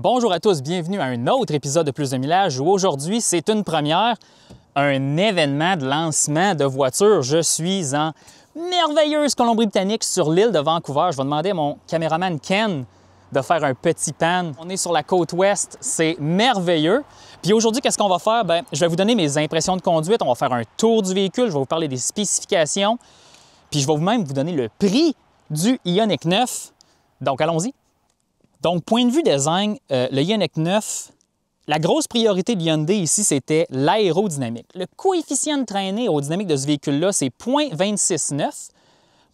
Bonjour à tous, bienvenue à un autre épisode de Plus de Millage où aujourd'hui c'est une première, un événement de lancement de voiture. Je suis en merveilleuse Colombie-Britannique sur l'île de Vancouver. Je vais demander à mon caméraman Ken de faire un petit pan. On est sur la côte ouest, c'est merveilleux. Puis aujourd'hui, qu'est-ce qu'on va faire? Bien, je vais vous donner mes impressions de conduite, on va faire un tour du véhicule, je vais vous parler des spécifications, puis je vais même vous donner le prix du Ioniq 9. Donc allons-y. Donc, point de vue design, le Ioniq 9, la grosse priorité de Hyundai ici, c'était l'aérodynamique. Le coefficient de traînée aérodynamique de ce véhicule-là, c'est 0,269.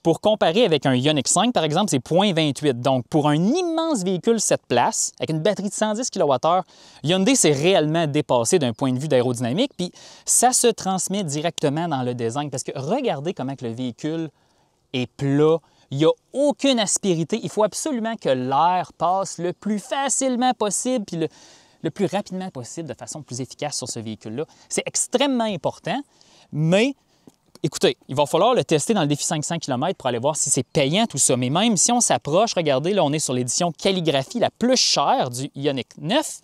Pour comparer avec un Ioniq 5, par exemple, c'est 0,28. Donc, pour un immense véhicule 7 places, avec une batterie de 110 kWh, Hyundai s'est réellement dépassé d'un point de vue d'aérodynamique, puis ça se transmet directement dans le design. Parce que regardez comment que le véhicule est plat. Il n'y a aucune aspérité. Il faut absolument que l'air passe le plus facilement possible puis le plus rapidement possible de façon plus efficace sur ce véhicule-là. C'est extrêmement important, mais écoutez, il va falloir le tester dans le défi 500 km pour aller voir si c'est payant tout ça. Mais même si on s'approche, regardez, là, on est sur l'édition Calligraphie, la plus chère du Ioniq 9.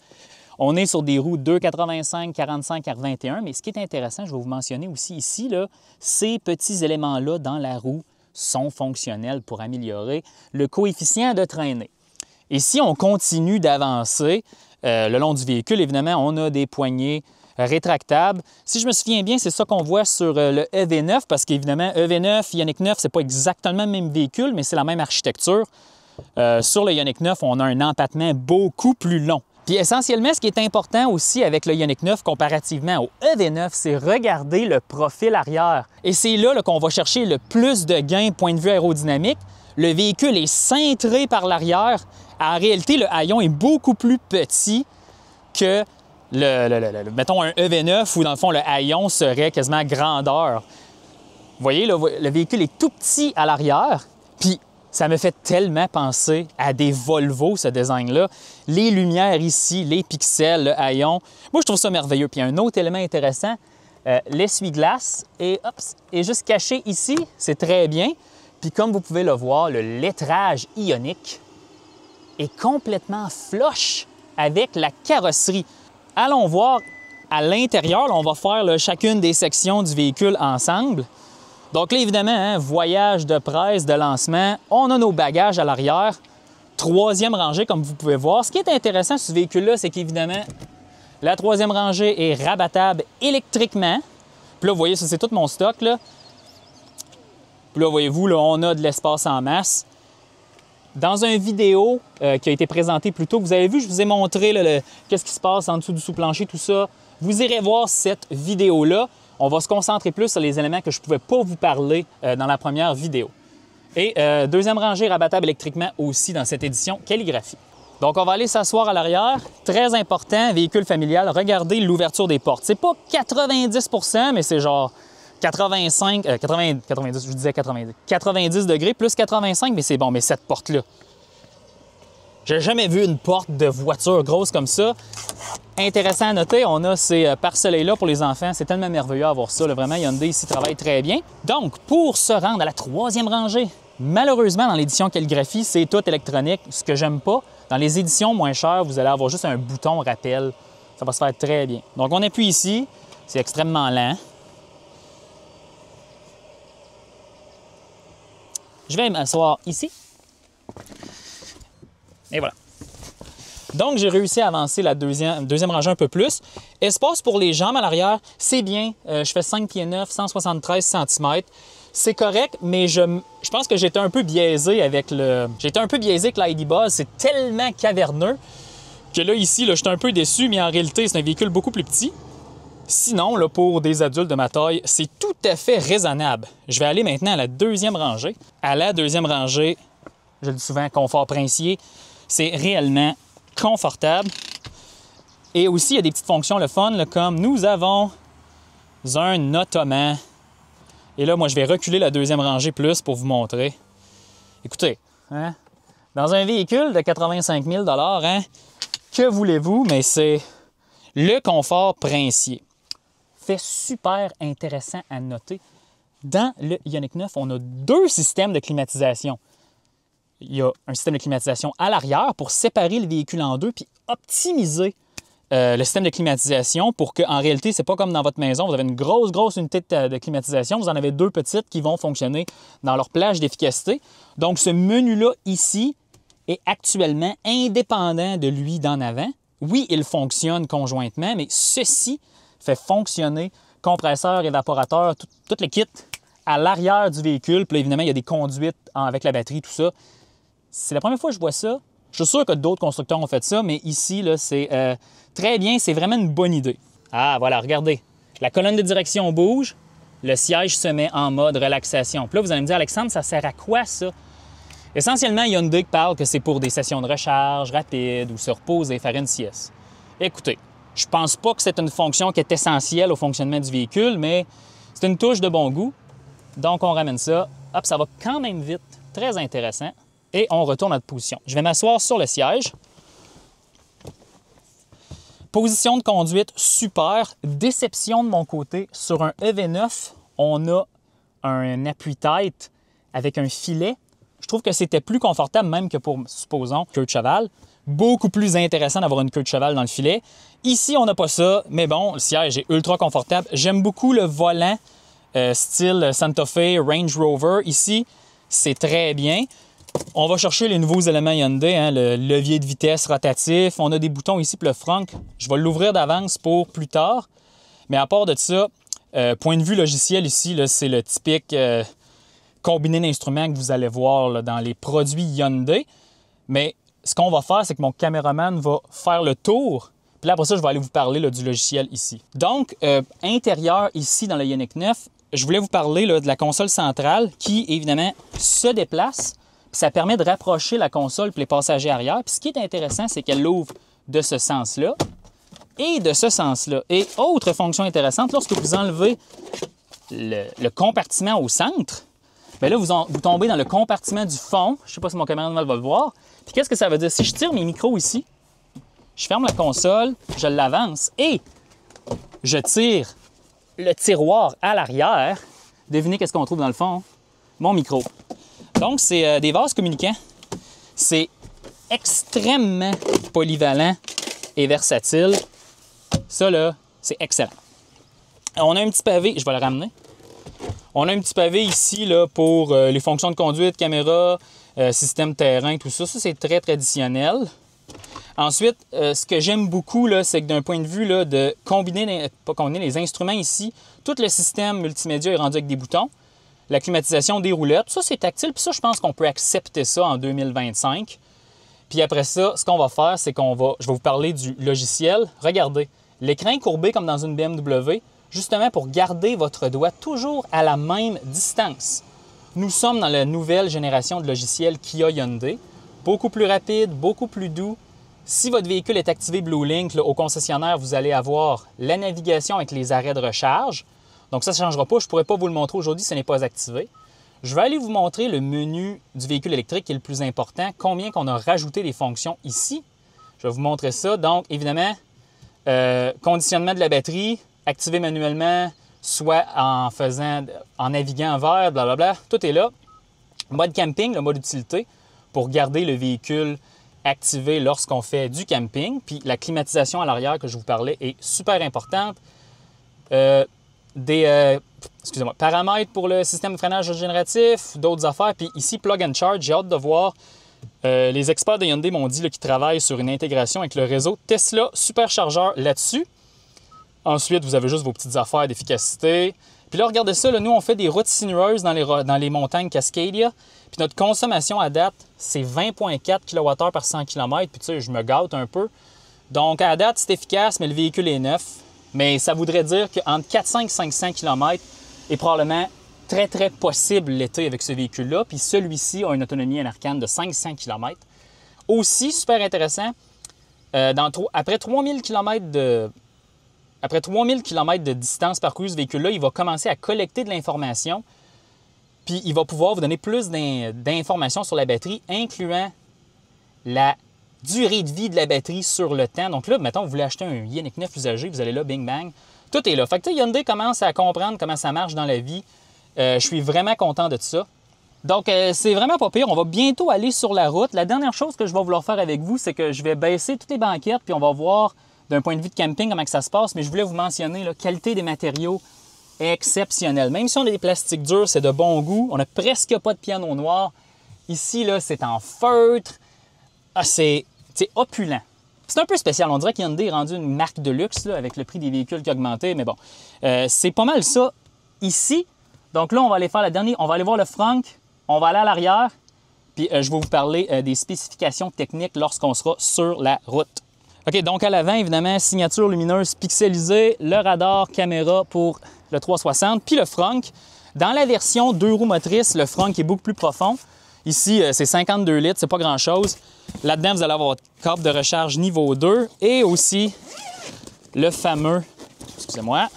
On est sur des roues 2,85, 45, 21. Mais ce qui est intéressant, je vais vous mentionner aussi ici, là, ces petits éléments-là dans la roue sont fonctionnels pour améliorer le coefficient de traînée. Et si on continue d'avancer le long du véhicule, évidemment, on a des poignées rétractables. Si je me souviens bien, c'est ça qu'on voit sur le EV9, parce qu'évidemment, EV9, Ioniq 9, c'est pas exactement le même véhicule, mais c'est la même architecture. Sur le Ioniq 9, on a un empattement beaucoup plus long. Puis essentiellement, ce qui est important aussi avec le Ioniq 9 comparativement au EV9, c'est regarder le profil arrière. Et c'est là, qu'on va chercher le plus de gains point de vue aérodynamique. Le véhicule est cintré par l'arrière. En réalité, le haillon est beaucoup plus petit que mettons un EV9 où dans le fond, le haillon serait quasiment grandeur. Vous voyez, le véhicule est tout petit à l'arrière, puis ça me fait tellement penser à des Volvo, ce design-là. Les lumières ici, les pixels, le haillon. Moi, je trouve ça merveilleux. Puis un autre élément intéressant, l'essuie-glace est juste caché ici. C'est très bien. Puis comme vous pouvez le voir, le lettrage Ioniq est complètement flush avec la carrosserie. Allons voir à l'intérieur. On va faire chacune des sections du véhicule ensemble. Donc là, évidemment, voyage de presse, de lancement, on a nos bagages à l'arrière. Troisième rangée, comme vous pouvez voir. Ce qui est intéressant sur ce véhicule-là, c'est qu'évidemment, la troisième rangée est rabattable électriquement. Puis là, vous voyez, ça, c'est tout mon stock, là. Puis là, voyez-vous, là, on a de l'espace en masse. Dans une vidéo qui a été présentée plus tôt, vous avez vu, je vous ai montré qu'est-ce qui se passe en dessous du sous-plancher, tout ça. Vous irez voir cette vidéo-là. On va se concentrer plus sur les éléments que je ne pouvais pas vous parler dans la première vidéo. Et deuxième rangée rabattable électriquement aussi dans cette édition Calligraphie. Donc, on va aller s'asseoir à l'arrière. Très important, véhicule familial. Regardez l'ouverture des portes. C'est pas 90 %, mais c'est genre 90, je disais 90 degrés plus 85, mais c'est bon. Mais cette porte-là, j'ai jamais vu une porte de voiture grosse comme ça. Intéressant à noter, on a ces pare-soleils-là pour les enfants. C'est tellement merveilleux à voir ça. Là, vraiment, Hyundai ici travaille très bien. Donc, pour se rendre à la troisième rangée, malheureusement, dans l'édition Calligraphie, c'est tout électronique, ce que j'aime pas. Dans les éditions moins chères, vous allez avoir juste un bouton rappel. Ça va se faire très bien. Donc, on appuie ici. C'est extrêmement lent. Je vais m'asseoir ici. Et voilà. Donc, j'ai réussi à avancer la deuxième rangée un peu plus. Espace pour les jambes à l'arrière, c'est bien. Je fais 5 pieds 9, 173 cm. C'est correct, mais je pense que j'étais un peu biaisé avec l'ID Buzz. C'est tellement caverneux que là, ici, j'étais un peu déçu, mais en réalité, c'est un véhicule beaucoup plus petit. Sinon, là, pour des adultes de ma taille, c'est tout à fait raisonnable. Je vais aller maintenant à la deuxième rangée. À la deuxième rangée, je le dis souvent, confort princier, c'est réellement confortable. Et aussi, il y a des petites fonctions le fun, là, comme nous avons un ottoman. Et là, moi, je vais reculer la deuxième rangée plus pour vous montrer. Écoutez, hein, dans un véhicule de 85 000 hein, que voulez-vous, mais c'est le confort princier. Fait super intéressant à noter. Dans le Ioniq 9, on a deux systèmes de climatisation. il y a un système de climatisation à l'arrière pour séparer le véhicule en deux puis optimiser le système de climatisation pour qu'en réalité, c'est pas comme dans votre maison, vous avez une grosse unité de climatisation, vous en avez deux petites qui vont fonctionner dans leur plage d'efficacité. Donc, ce menu-là ici est actuellement indépendant de lui d'en avant. Oui, il fonctionne conjointement, mais ceci fait fonctionner compresseur, évaporateur, tout le kit à l'arrière du véhicule. Puis là, évidemment, il y a des conduites avec la batterie, tout ça. C'est la première fois que je vois ça. Je suis sûr que d'autres constructeurs ont fait ça, mais ici, là, c'est très bien. C'est vraiment une bonne idée. Ah, voilà, regardez. La colonne de direction bouge. Le siège se met en mode relaxation. Puis là, vous allez me dire, Alexandre, ça sert à quoi, ça? Essentiellement, Hyundai parle que c'est pour des sessions de recharge rapides ou se reposer, faire une sieste. Écoutez, je pense pas que c'est une fonction qui est essentielle au fonctionnement du véhicule, mais c'est une touche de bon goût. Donc, on ramène ça. Hop, ça va quand même vite. Très intéressant. Et on retourne à notre position. Je vais m'asseoir sur le siège. Position de conduite super. Déception de mon côté. Sur un EV9, on a un appui-tête avec un filet. Je trouve que c'était plus confortable même que pour, supposons, queue de cheval. Beaucoup plus intéressant d'avoir une queue de cheval dans le filet. Ici, on n'a pas ça, mais bon, le siège est ultra confortable. J'aime beaucoup le volant style Santa Fe, Range Rover. Ici, c'est très bien. On va chercher les nouveaux éléments Hyundai, hein, le levier de vitesse rotatif. On a des boutons ici pour le front. Je vais l'ouvrir d'avance pour plus tard. Mais à part de ça, point de vue logiciel ici, c'est le typique combiné d'instruments que vous allez voir là, dans les produits Hyundai. Mais ce qu'on va faire, c'est que mon caméraman va faire le tour. Puis là, après ça, je vais aller vous parler là, du logiciel ici. Donc, intérieur ici dans le Ioniq 9, je voulais vous parler là, de la console centrale qui, évidemment, se déplace. Puis ça permet de rapprocher la console et les passagers arrière. Puis ce qui est intéressant, c'est qu'elle l'ouvre de ce sens-là et de ce sens-là. Et autre fonction intéressante, lorsque vous enlevez le compartiment au centre, bien là, vous tombez dans le compartiment du fond. Je ne sais pas si mon caméraman va le voir. Puis qu'est-ce que ça veut dire? Si je tire mes micros ici, je ferme la console, je l'avance et je tire le tiroir à l'arrière. Devinez qu'est-ce qu'on trouve dans le fond? Mon micro. Donc, c'est des vases communicants. C'est extrêmement polyvalent et versatile. Ça, là, c'est excellent. On a un petit pavé, je vais le ramener. On a un petit pavé ici là, pour les fonctions de conduite, caméra, système terrain, tout ça. Ça, c'est très traditionnel. Ensuite, ce que j'aime beaucoup, c'est que d'un point de vue là, de combiner les instruments ici, tout le système multimédia est rendu avec des boutons. La climatisation des roulettes, ça, c'est tactile. Puis ça, je pense qu'on peut accepter ça en 2025. Puis après ça, ce qu'on va faire, c'est je vais vous parler du logiciel. Regardez, l'écran est courbé comme dans une BMW, justement pour garder votre doigt toujours à la même distance. Nous sommes dans la nouvelle génération de logiciels Kia Hyundai. Beaucoup plus rapide, beaucoup plus doux. Si votre véhicule est activé BlueLink, là, au concessionnaire, vous allez avoir la navigation avec les arrêts de recharge. Donc ça ne changera pas. Je ne pourrais pas vous le montrer aujourd'hui, ce n'est pas activé. Je vais aller vous montrer le menu du véhicule électrique qui est le plus important. Combien qu'on a rajouté des fonctions ici. Je vais vous montrer ça. Donc, évidemment, conditionnement de la batterie, activé manuellement, soit en naviguant vers, blablabla. Tout est là. Mode camping, le mode utilité, pour garder le véhicule activé lorsqu'on fait du camping. Puis la climatisation à l'arrière que je vous parlais est super importante. Paramètres pour le système de freinage régénératif, d'autres affaires. Puis ici, plug and charge, j'ai hâte de voir. Les experts de Hyundai m'ont dit qu'ils travaillent sur une intégration avec le réseau Tesla superchargeur là-dessus. Ensuite, vous avez juste vos petites affaires d'efficacité. Puis là, regardez ça, là, nous, on fait des routes sinueuses dans les montagnes Cascadia. Puis notre consommation à date, c'est 20,4 kWh par 100 km. Puis tu sais, je me gâte un peu. Donc à date, c'est efficace, mais le véhicule est neuf. Mais ça voudrait dire qu'entre 400 et 500 km est probablement très, très possible l'été avec ce véhicule-là. Puis celui-ci a une autonomie en Arcane de 500 km. Aussi, super intéressant, après 3000 km de distance parcourue, ce véhicule-là, il va commencer à collecter de l'information. Puis il va pouvoir vous donner plus d'informations sur la batterie, incluant la durée de vie de la batterie sur le temps. Donc là, mettons, vous voulez acheter un Ioniq 9 usagé, vous allez là, bing bang, tout est là. Fait que Hyundai commence à comprendre comment ça marche dans la vie. Je suis vraiment content de ça. Donc, c'est vraiment pas pire. On va bientôt aller sur la route. La dernière chose que je vais vouloir faire avec vous, c'est que je vais baisser toutes les banquettes, puis on va voir d'un point de vue de camping comment que ça se passe. Mais je voulais vous mentionner la qualité des matériaux exceptionnelle. Même si on a des plastiques durs, c'est de bon goût. On n'a presque pas de piano noir. Ici, là, c'est en feutre. Ah, c'est opulent. C'est un peu spécial. On dirait qu'Hyundai est rendu une marque de luxe là, avec le prix des véhicules qui a augmenté. Mais bon, c'est pas mal ça ici. Donc là, on va aller faire la dernière. On va aller voir le frunk. On va aller à l'arrière. Puis je vais vous parler des spécifications techniques lorsqu'on sera sur la route. OK, donc à l'avant, évidemment, signature lumineuse pixelisée, le radar caméra pour le 360, puis le frunk. Dans la version 2 roues motrices, le frunk est beaucoup plus profond. Ici, c'est 52 litres, c'est pas grand-chose. Là-dedans, vous allez avoir votre câble de recharge niveau 2 et aussi le fameux, excusez-moi,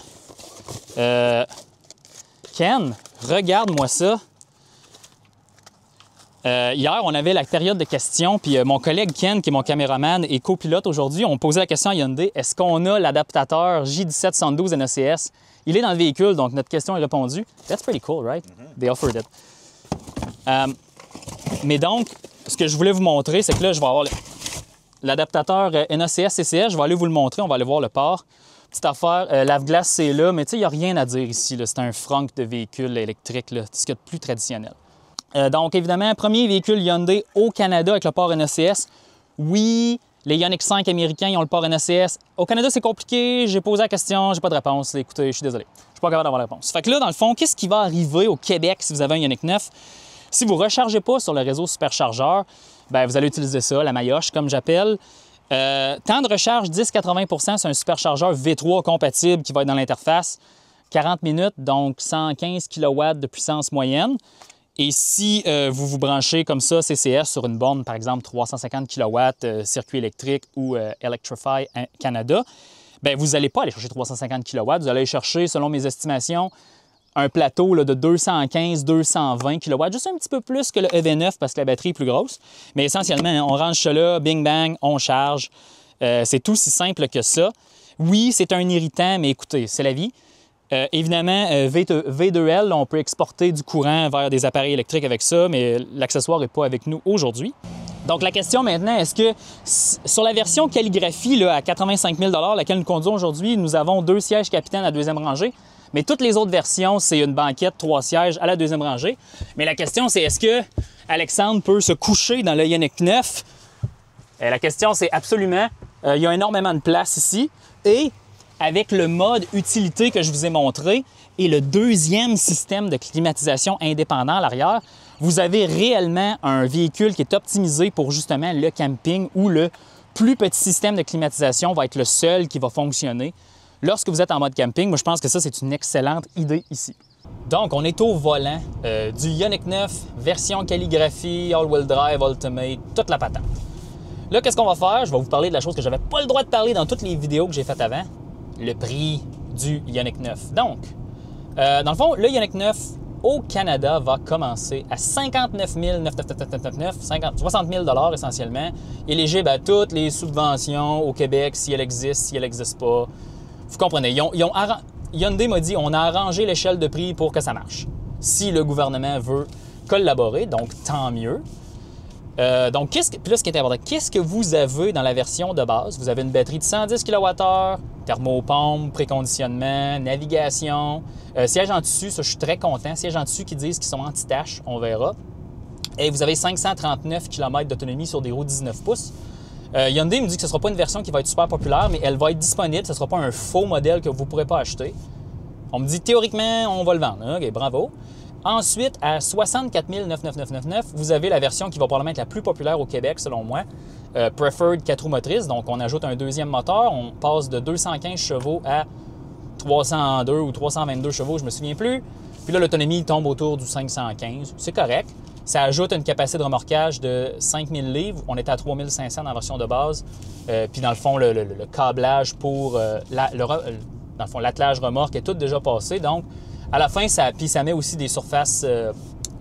Ken, regarde-moi ça. Hier, on avait la période de questions, puis mon collègue Ken, qui est mon caméraman et copilote aujourd'hui, on posait la question à Hyundai, est-ce qu'on a l'adaptateur J1772 NECS? Il est dans le véhicule, donc notre question est répondue. That's pretty cool, right? They offered it. Mais donc, ce que je voulais vous montrer, c'est que là, je vais avoir l'adaptateur NECS CCS, je vais aller vous le montrer, on va aller voir le port. Petite affaire, lave-glace, c'est là, mais tu sais, il n'y a rien à dire ici. C'est un frunk de véhicule électrique, c'est ce qu'il y a de plus traditionnel. Donc, évidemment, premier véhicule Hyundai au Canada avec le port NECS. Oui, les Ioniq 5 américains, ils ont le port NECS. Au Canada, c'est compliqué. J'ai posé la question, j'ai pas de réponse. Écoutez, je suis désolé. Je suis pas capable d'avoir la réponse. Fait que là, dans le fond, qu'est-ce qui va arriver au Québec si vous avez un Ioniq 9? Si vous ne rechargez pas sur le réseau superchargeur, bien, vous allez utiliser ça, la maillotche, comme j'appelle. Temps de recharge 10-80 c'est un superchargeur V3 compatible qui va être dans l'interface. 40 minutes, donc 115 kW de puissance moyenne. Et si vous vous branchez comme ça CCS sur une borne, par exemple 350 kW, circuit électrique ou Electrify Canada, bien, vous n'allez pas aller chercher 350 kW. Vous allez aller chercher, selon mes estimations, un plateau là, de 215-220 kW, juste un petit peu plus que le EV9 parce que la batterie est plus grosse. Mais essentiellement, on range ça là, bing bang, on charge. C'est tout si simple que ça. Oui, c'est un irritant, mais écoutez, c'est la vie. Évidemment, V2L, on peut exporter du courant vers des appareils électriques avec ça, mais l'accessoire n'est pas avec nous aujourd'hui. Donc, la question maintenant, est-ce que sur la version calligraphie là, à 85 000 laquelle nous conduisons aujourd'hui, nous avons 2 sièges capitaine à deuxième rangée, mais toutes les autres versions, c'est une banquette 3 sièges à la deuxième rangée. Mais la question, c'est est-ce que Alexandre peut se coucher dans le Ioniq 9? La question, c'est absolument. Il y a énormément de place ici. Et avec le mode utilité que je vous ai montré et le deuxième système de climatisation indépendant à l'arrière, vous avez réellement un véhicule qui est optimisé pour justement le camping où le plus petit système de climatisation va être le seul qui va fonctionner. Lorsque vous êtes en mode camping, moi je pense que ça c'est une excellente idée ici. Donc on est au volant du Ioniq 9, version calligraphie, all-wheel drive, ultimate, toute la patente. Là, qu'est-ce qu'on va faire? Je vais vous parler de la chose que je n'avais pas le droit de parler dans toutes les vidéos que j'ai faites avant. Le prix du Ioniq 9. Donc, dans le fond, le Ioniq 9 au Canada va commencer à 59 999, 60 000 $ essentiellement, éligible à toutes les subventions au Québec, si elles existent, si elles n'existent pas. Vous comprenez, Hyundai m'a dit on a arrangé l'échelle de prix pour que ça marche. Si le gouvernement veut collaborer, donc tant mieux. Donc, puis là, ce qui est important, qu'est-ce que vous avez dans la version de base? Vous avez une batterie de 110 kWh, thermopompe, préconditionnement, navigation, siège en tissu, ça je suis très content. Siège en tissu qui disent qu'ils sont anti-taches, on verra. Et vous avez 539 km d'autonomie sur des roues 19 pouces. Hyundai me dit que ce ne sera pas une version qui va être super populaire, mais elle va être disponible. Ce ne sera pas un faux modèle que vous ne pourrez pas acheter. On me dit théoriquement, on va le vendre. OK, bravo. Ensuite, à 64 999, vous avez la version qui va probablement être la plus populaire au Québec, selon moi, Preferred 4 roues motrices. Donc, on ajoute un deuxième moteur. On passe de 215 chevaux à 302 ou 322 chevaux, je ne me souviens plus. Puis là, l'autonomie tombe autour du 515. C'est correct. Ça ajoute une capacité de remorquage de 5000 livres. On était à 3500 dans la version de base. Puis dans le fond, le câblage pour l'attelage remorque est tout déjà passé. Donc, à la fin, ça met aussi des surfaces,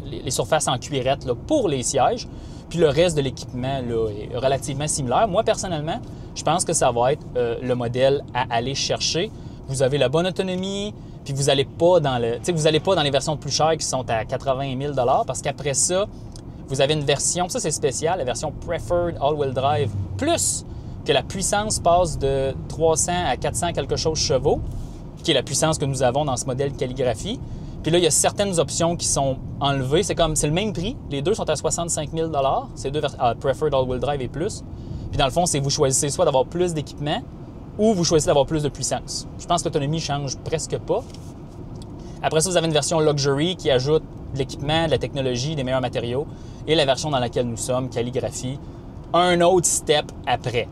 les surfaces en cuirette là, pour les sièges. Puis le reste de l'équipement là, est relativement similaire. Moi, personnellement, je pense que ça va être le modèle à aller chercher. Vous avez la bonne autonomie, puis vous n'allez pas dans les versions plus chères qui sont à 80 000 parce qu'après ça, vous avez une version, ça c'est spécial, la version Preferred All-Wheel Drive, plus que la puissance passe de 300 à 400 quelque chose chevaux, qui est la puissance que nous avons dans ce modèle calligraphie. Puis là, il y a certaines options qui sont enlevées. C'est le même prix. Les deux sont à 65 000 c'est deux Preferred All-Wheel Drive et plus. Puis dans le fond, c'est vous choisissez soit d'avoir plus d'équipement ou vous choisissez d'avoir plus de puissance. Je pense que l'autonomie ne change presque pas. Après ça, vous avez une version Luxury qui ajoute de l'équipement, de la technologie, des meilleurs matériaux. Et la version dans laquelle nous sommes, calligraphie, un autre step après.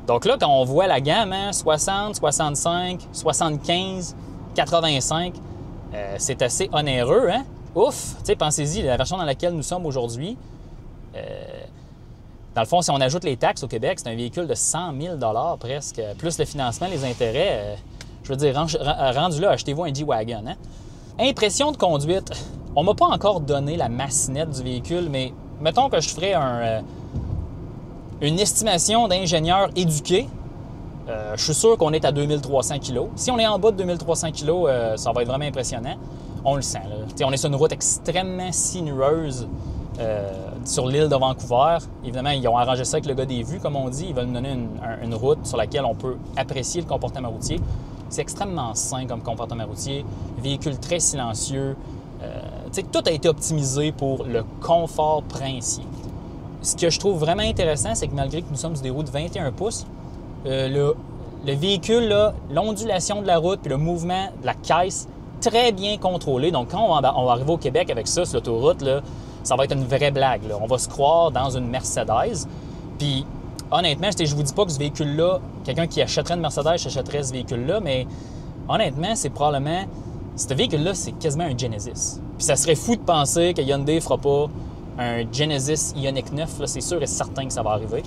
Donc là, quand on voit la gamme, 60, 65, 75, 85, c'est assez onéreux, hein? Ouf! Tu sais, pensez-y, la version dans laquelle nous sommes aujourd'hui, dans le fond, si on ajoute les taxes au Québec, c'est un véhicule de 100 000 presque, plus le financement, les intérêts. Je veux dire, rendu là, achetez-vous un G-Wagon, hein? Impression de conduite. On ne m'a pas encore donné la masse nette du véhicule, mais mettons que je ferais une estimation d'ingénieur éduqué. Je suis sûr qu'on est à 2300 kg. Si on est en bas de 2300 kg, ça va être vraiment impressionnant. On le sent. Là. On est sur une route extrêmement sinueuse sur l'île de Vancouver. Évidemment, ils ont arrangé ça avec le gars des vues, comme on dit. Ils veulent nous donner une route sur laquelle on peut apprécier le comportement routier. C'est extrêmement sain comme comportement routier. Véhicule très silencieux. Tout a été optimisé pour le confort princier. Ce que je trouve vraiment intéressant, c'est que malgré que nous sommes sur des routes 21 pouces, le véhicule, l'ondulation de la route puis le mouvement de la caisse, très bien contrôlé. Donc, quand on va arriver au Québec avec ça, sur l'autoroute, là, ça va être une vraie blague. Là. On va se croire dans une Mercedes. Puis, honnêtement, je vous dis pas que ce véhicule-là, quelqu'un qui achèterait une Mercedes achèterait ce véhicule-là, mais honnêtement, c'est probablement... Ce véhicule-là, c'est quasiment un Genesis. Puis ça serait fou de penser que Hyundai ne fera pas un Genesis Ioniq 9. Là, c'est sûr et certain que ça va arriver.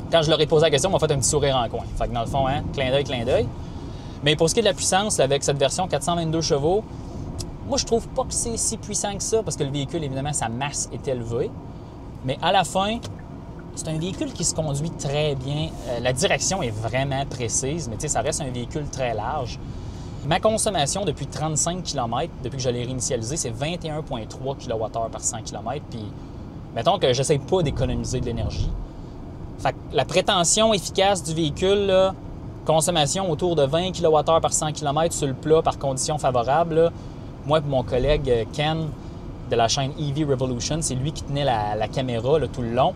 Quand je leur ai posé la question, ils m'ont fait un petit sourire en coin. Fait que dans le fond, clin d'œil. Mais pour ce qui est de la puissance, avec cette version 422 chevaux, moi, je trouve pas que c'est si puissant que ça parce que le véhicule, évidemment, sa masse est élevée. Mais à la fin, c'est un véhicule qui se conduit très bien. La direction est vraiment précise, mais ça reste un véhicule très large. Ma consommation depuis 35 km, depuis que je l'ai réinitialisé, c'est 21,3 kWh par 100 km. Puis, mettons que j'essaie pas d'économiser de l'énergie. Fait que la prétention efficace du véhicule, là, consommation autour de 20 kWh par 100 km sur le plat par conditions favorables. Là, moi et mon collègue Ken de la chaîne EV Revolution, c'est lui qui tenait la caméra là, tout le long.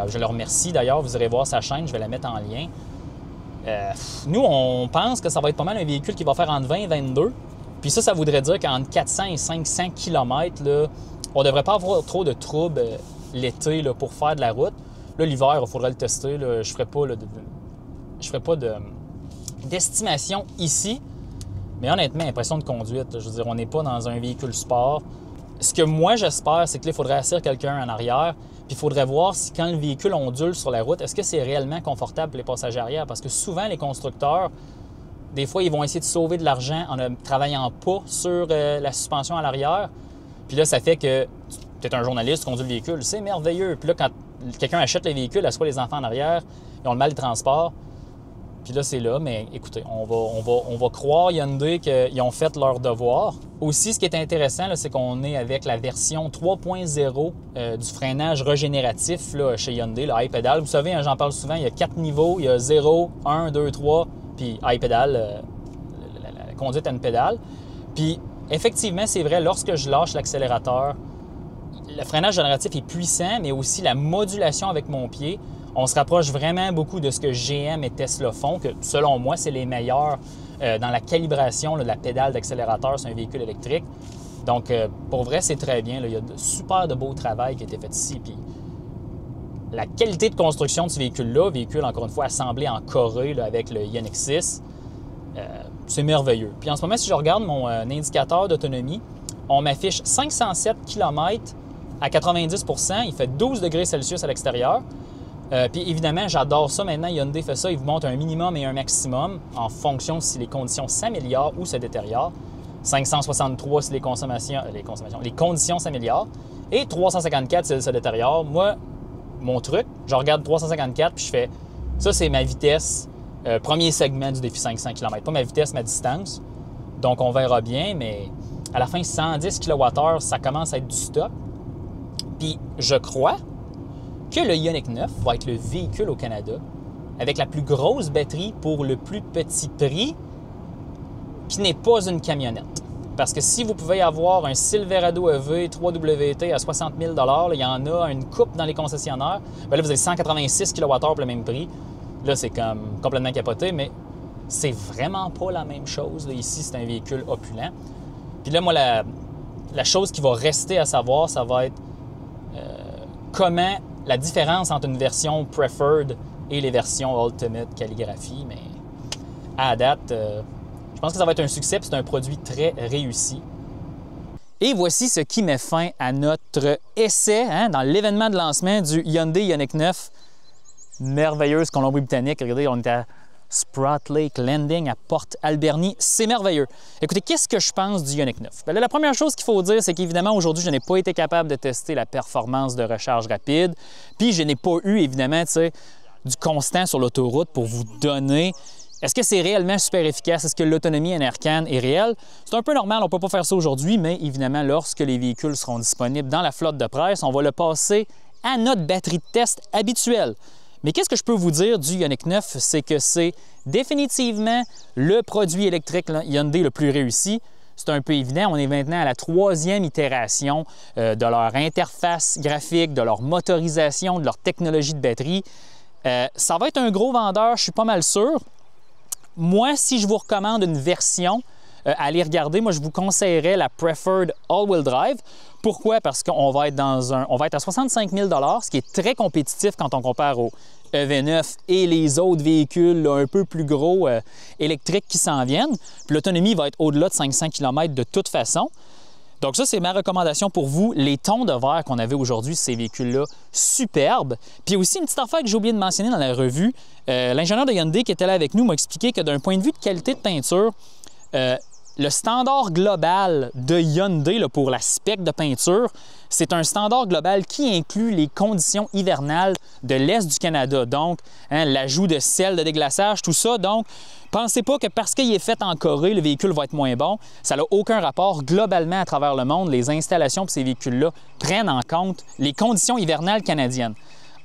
Je le remercie d'ailleurs, vous irez voir sa chaîne, je vais la mettre en lien. Nous, on pense que ça va être pas mal un véhicule qui va faire entre 20 et 22. Puis ça voudrait dire qu'entre 400 et 500 km, là, on ne devrait pas avoir trop de troubles l'été là, pour faire de la route. Là, l'hiver, il faudrait le tester. Là. Je ne ferai pas d'estimation ici. Mais honnêtement, impression de conduite. Là, je veux dire, on n'est pas dans un véhicule sport. Ce que moi, j'espère, c'est qu'il faudrait asseoir quelqu'un en arrière. Puis il faudrait voir si quand le véhicule ondule sur la route, est-ce que c'est réellement confortable pour les passagers arrière? Parce que souvent, les constructeurs, des fois, ils vont essayer de sauver de l'argent en ne travaillant pas sur la suspension à l'arrière. Puis là, ça fait que tu es un journaliste, tu conduis le véhicule, c'est merveilleux. Puis là, quand quelqu'un achète le véhicule, assoit les enfants en arrière, ils ont le mal de transport. Puis là, c'est là, mais écoutez, on va croire Hyundai qu'ils ont fait leur devoir. Aussi, ce qui est intéressant, là, c'est qu'on est avec la version 3.0 du freinage régénératif là, chez Hyundai, le iPedal. Vous savez, j'en parle souvent, il y a 4 niveaux, il y a 0, 1, 2, 3, puis iPedal, la conduite à une pédale. Puis effectivement, c'est vrai, lorsque je lâche l'accélérateur, le freinage génératif est puissant, mais aussi la modulation avec mon pied. On se rapproche vraiment beaucoup de ce que GM et Tesla font, que selon moi, c'est les meilleurs dans la calibration là, de la pédale d'accélérateur sur un véhicule électrique. Donc, pour vrai, c'est très bien. Là. Il y a super de beau travail qui a été fait ici. Puis, la qualité de construction de ce véhicule-là, véhicule, encore une fois, assemblé en Corée là, avec le Ioniq 6, c'est merveilleux. Puis, en ce moment, si je regarde mon indicateur d'autonomie, on m'affiche 507 km à 90 %. Il fait 12 degrés Celsius à l'extérieur. Puis évidemment, j'adore ça. Maintenant, Hyundai fait ça. Il vous montre un minimum et un maximum en fonction si les conditions s'améliorent ou se détériorent. 563 si les conditions s'améliorent. Et 354 si elles se détériorent. Moi, mon truc, je regarde 354 puis je fais ça, c'est ma vitesse, premier segment du défi 500 km. Pas ma vitesse, ma distance. Donc, on verra bien, mais à la fin, 110 kWh, ça commence à être du stock. Puis, je crois que le Ioniq 9 va être le véhicule au Canada avec la plus grosse batterie pour le plus petit prix, qui n'est pas une camionnette. Parce que si vous pouvez avoir un Silverado EV 3WT à 60 000 $, il y en a une coupe dans les concessionnaires, bien là, vous avez 186 kWh pour le même prix. Là, c'est comme complètement capoté, mais c'est vraiment pas la même chose. Là, ici, c'est un véhicule opulent. Puis là, moi, la chose qui va rester à savoir, ça va être comment la différence entre une version Preferred et les versions Ultimate Calligraphy. Mais à date, je pense que ça va être un succès, puis c'est un produit très réussi. Et voici ce qui met fin à notre essai dans l'événement de lancement du Hyundai Ioniq 9. Merveilleuse Colombie-Britannique. Regardez, on est à Sprott Lake Landing à Port Alberni. C'est merveilleux. Écoutez, qu'est-ce que je pense du Ioniq 9? Bien là, la première chose qu'il faut dire, c'est qu'évidemment, aujourd'hui, je n'ai pas été capable de tester la performance de recharge rapide. Puis, je n'ai pas eu, évidemment, du constant sur l'autoroute pour vous donner. Est-ce que c'est réellement super efficace? Est-ce que l'autonomie Enercan est réelle? C'est un peu normal, on ne peut pas faire ça aujourd'hui, mais évidemment, lorsque les véhicules seront disponibles dans la flotte de presse, on va le passer à notre batterie de test habituelle. Mais qu'est-ce que je peux vous dire du Ioniq 9? C'est que c'est définitivement le produit électrique Hyundai le plus réussi. C'est un peu évident, on est maintenant à la 3e itération de leur interface graphique, de leur motorisation, de leur technologie de batterie. Ça va être un gros vendeur, je suis pas mal sûr. Moi, si je vous recommande une version à aller regarder, moi, je vous conseillerais la Preferred All-Wheel Drive. Pourquoi? Parce qu'on va être on va être à 65 000 $, ce qui est très compétitif quand on compare au EV9 et les autres véhicules là, un peu plus gros électriques qui s'en viennent. Puis l'autonomie va être au-delà de 500 km de toute façon. Donc ça, c'est ma recommandation pour vous. Les tons de verre qu'on avait aujourd'hui, ces véhicules-là, superbes. Puis il y a aussi une petite affaire que j'ai oublié de mentionner dans la revue. L'ingénieur de Hyundai qui était là avec nous m'a expliqué que d'un point de vue de qualité de peinture, le standard global de Hyundai là, pour la spec de peinture, c'est un standard global qui inclut les conditions hivernales de l'Est du Canada. Donc, l'ajout de sel, de déglaçage, tout ça. Donc, pensez pas que parce qu'il est fait en Corée, le véhicule va être moins bon. Ça n'a aucun rapport. Globalement, à travers le monde, les installations pour ces véhicules-là prennent en compte les conditions hivernales canadiennes.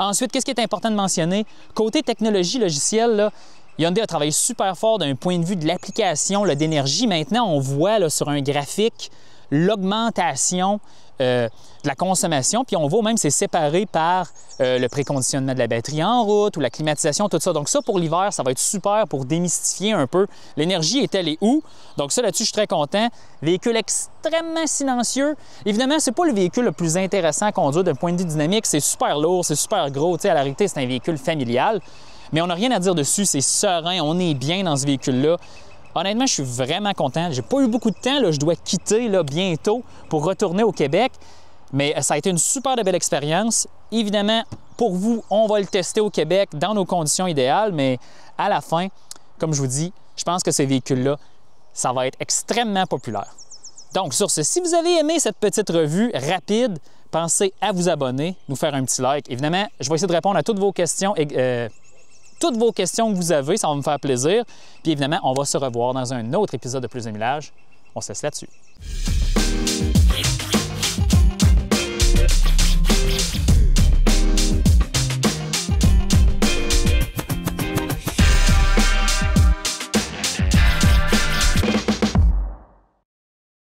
Ensuite, qu'est-ce qui est important de mentionner? Côté technologie logicielle, là, Hyundai a travaillé super fort d'un point de vue de l'application d'énergie. Maintenant, on voit là, sur un graphique l'augmentation de la consommation, puis on voit même c'est séparé par le préconditionnement de la batterie en route ou la climatisation, tout ça. Donc ça, pour l'hiver, ça va être super pour démystifier un peu l'énergie est-elle et où. Donc ça, là-dessus, je suis très content. Véhicule extrêmement silencieux. Évidemment, c'est pas le véhicule le plus intéressant à conduire d'un point de vue dynamique. C'est super lourd, c'est super gros. Tu sais, à la réalité, c'est un véhicule familial. Mais on n'a rien à dire dessus, c'est serein, on est bien dans ce véhicule-là. Honnêtement, je suis vraiment content. J'ai pas eu beaucoup de temps, là, je dois quitter là, bientôt pour retourner au Québec. Mais ça a été une super belle expérience. Évidemment, pour vous, on va le tester au Québec dans nos conditions idéales, mais à la fin, comme je vous dis, je pense que ces véhicules-là, ça va être extrêmement populaire. Donc, sur ce, si vous avez aimé cette petite revue rapide, pensez à vous abonner, nous faire un petit like. Évidemment, je vais essayer de répondre à toutes vos questions que vous avez, ça va me faire plaisir. Puis évidemment, on va se revoir dans un autre épisode de Plus de Millage. On se laisse là-dessus.